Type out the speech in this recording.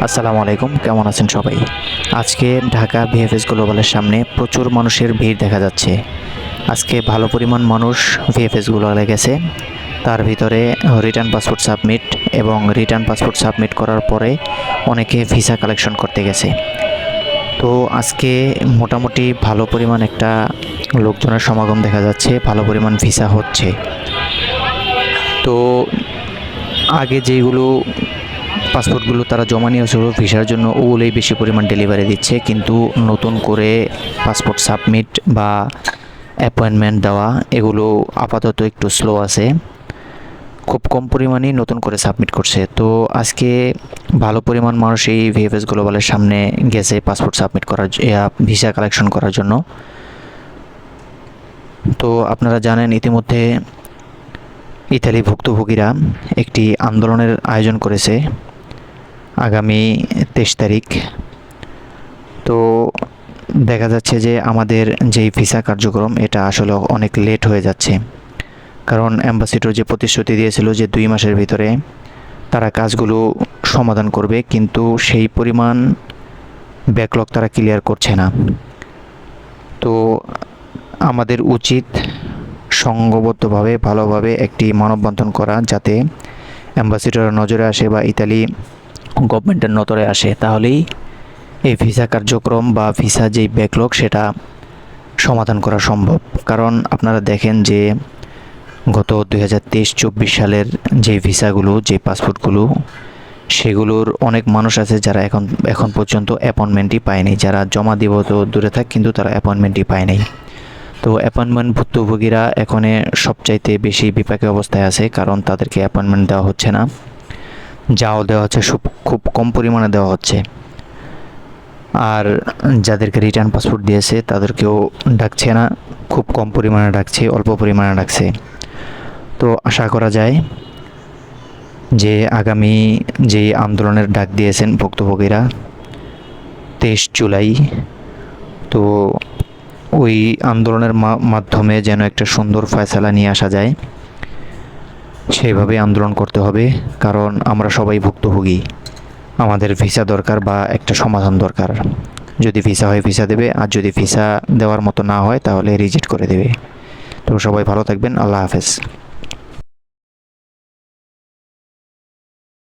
আসসালামু আলাইকুম, কেমন আছেন সবাই? আজকে ঢাকা ভিএফএস গ্লোবালের সামনে প্রচুর মানুষের ভিড় দেখা যাচ্ছে। আজকে ভালো পরিমাণ মানুষ ভিএফএস গ্লোবালে গেছে। তার ভিতরে রিটার্ন পাসপোর্ট সাবমিট এবং রিটার্ন পাসপোর্ট সাবমিট করার পরে অনেকে ভিসা কালেকশন করতে গেছে। তো আজকে মোটামুটি ভালো পরিমাণ একটা লোকজনের সমাগম দেখা যাচ্ছে, ভালো পরিমাণ ভিসা হচ্ছে। তো আগে যেগুলো পাসপোর্টগুলো তারা জমা নিয়েছিল ভিসার জন্য, ওগুলোই বেশি পরিমাণ ডেলিভারি দিচ্ছে, কিন্তু নতুন করে পাসপোর্ট সাবমিট বা অ্যাপয়েন্টমেন্ট দেওয়া এগুলো আপাতত একটু স্লো আছে, খুব কম পরিমাণেই নতুন করে সাবমিট করছে। তো আজকে ভালো পরিমাণ মানুষ এই ভিএফএস গ্লোবালের সামনে গেছে পাসপোর্ট সাবমিট করার ভিসা কালেকশন করার জন্য। তো আপনারা জানেন ইতিমধ্যে ইতালি ভুক্তভোগীরা একটি আন্দোলনের আয়োজন করেছে আগামী 23 তারিখ। তো দেখা যাচ্ছে যে আমাদের যেই ভিসা কার্যক্রম এটা আসলে অনেক লেট হয়ে যাচ্ছে, কারণ অ্যাম্বাসিডর যে প্রতিশ্রুতি দিয়েছিল যে 2 মাসের ভিতরে তারা কাজগুলো সমাধান করবে, কিন্তু সেই পরিমাণ ব্যাকলগ তারা ক্লিয়ার করছে না। তো আমাদের উচিত সংঘবদ্ধভাবে ভালোভাবে একটি মানববন্ধন করা, যাতে অ্যাম্বাসিডরের নজরে আসে বা ইতালি গভর্নমেন্টের নজরে আসে, তাহলেই এই ভিসা কার্যক্রম বা ভিসা যেই ব্যাকলগ সেটা সমাধান করা সম্ভব। কারণ আপনারা দেখেন যে গত 2023-24 সালের যে ভিসাগুলো, যে পাসপোর্টগুলো, সেগুলোর অনেক মানুষ আছে যারা এখন পর্যন্ত অ্যাপয়েন্টমেন্টই পায়নি। যারা জমা দিব তো দূরে থাক, কিন্তু তারা অ্যাপয়েন্টমেন্টই পায়নি। তো অ্যাপয়েন্টমেন্ট ভুক্তভোগীরা এখন সবচাইতে বেশি বিপাকে অবস্থায় আছে, কারণ তাদেরকে অ্যাপয়েন্টমেন্ট দেওয়া হচ্ছে না, যাও দেওয়া হচ্ছে খুব কম পরিমাণে দেওয়া হচ্ছে। আর যাদেরকে রিটার্ন পাসপোর্ট দিয়েছে তাদেরকেও ডাকছে না, খুব কম পরিমাণে ডাকছে, অল্প পরিমাণে ডাকছে। তো আশা করা যায় যে আগামী যে আন্দোলনের ডাক দিয়েছেন ভুক্তভোগীরা 23 জুলাই, তো ওই আন্দোলনের মাধ্যমে যেন একটা সুন্দর ফয়সালা নিয়ে আসা যায়, সেইভাবে আন্দোলন করতে হবে। কারণ আমরা সবাই ভুক্তভোগী, আমাদের ভিসা দরকার বা একটা সমাধান দরকার। যদি ভিসা হয় ভিসা দেবে, আর যদি ভিসা দেওয়ার মতো না হয় তাহলে রিজেক্ট করে দেবে। তো সবাই ভালো থাকবেন, আল্লাহ হাফেজ।